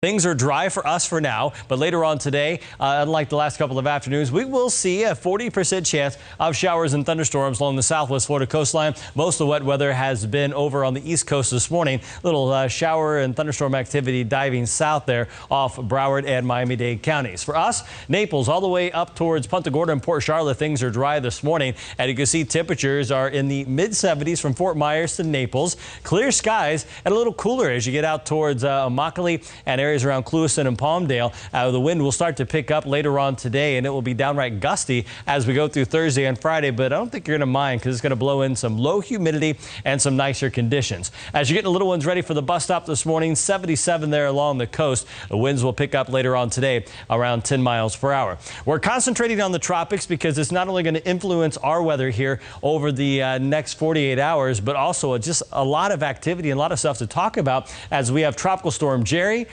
Things are dry for us for now, but later on today, unlike the last couple of afternoons, we will see a 40% chance of showers and thunderstorms along the southwest Florida coastline. Most of the wet weather has been over on the east coast this morning. Little shower and thunderstorm activity diving south there off Broward and Miami-Dade counties. For us, Naples all the way up towards Punta Gorda and Port Charlotte, things are dry this morning. And you can see temperatures are in the mid-70s from Fort Myers to Naples. Clear skies and a little cooler as you get out towards Immokalee and areas around Clewiston and Palmdale. The wind will start to pick up later on today, and it will be downright gusty as we go through Thursday and Friday, but I don't think you're going to mind because it's going to blow in some low humidity and some nicer conditions. As you're getting the little ones ready for the bus stop this morning, 77 there along the coast. The winds will pick up later on today around 10 miles per hour. We're concentrating on the tropics because it's not only going to influence our weather here over the next 48 hours, but also just a lot of activity and a lot of stuff to talk about as we have Tropical Storm Jerry,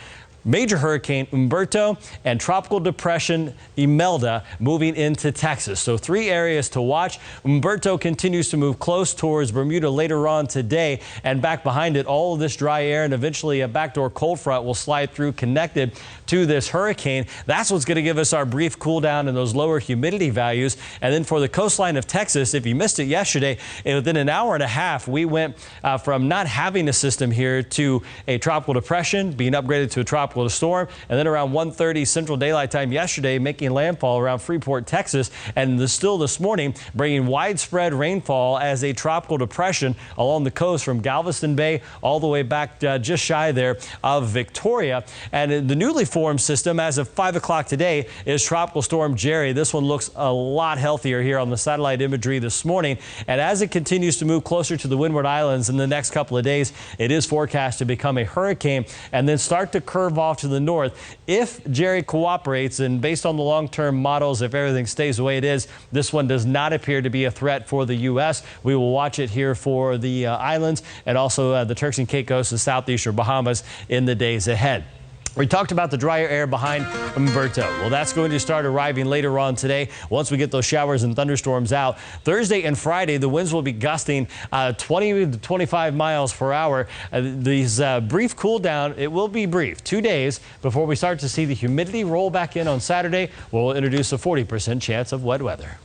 Major Hurricane Umberto, and Tropical Depression Imelda moving into Texas. So 3 areas to watch. Umberto continues to move close towards Bermuda later on today, and back behind it, all of this dry air and eventually a backdoor cold front will slide through connected to this hurricane. That's what's going to give us our brief cool down and those lower humidity values. And then for the coastline of Texas, if you missed it yesterday, within an hour and a half, we went from not having a system here to a tropical depression being upgraded to a tropical storm, and then around 1:30 Central Daylight Time yesterday, making landfall around Freeport, Texas, and still this morning bringing widespread rainfall as a tropical depression along the coast from Galveston Bay all the way back just shy there of Victoria. And the newly formed system as of 5 o'clock today is Tropical Storm Jerry. This one looks a lot healthier here on the satellite imagery this morning, and as it continues to move closer to the Windward Islands in the next couple of days, it is forecast to become a hurricane and then start to curve off to the north. If Jerry cooperates, and based on the long-term models, if everything stays the way it is, this one does not appear to be a threat for the U.S. We will watch it here for the islands and also the Turks and Caicos, the southeastern Bahamas in the days ahead. We talked about the drier air behind Umberto. Well, that's going to start arriving later on today once we get those showers and thunderstorms out. Thursday and Friday, the winds will be gusting 20 to 25 miles per hour. These brief cool down, it will be brief, 2 days before we start to see the humidity roll back in on Saturday. We'll introduce a 40% chance of wet weather.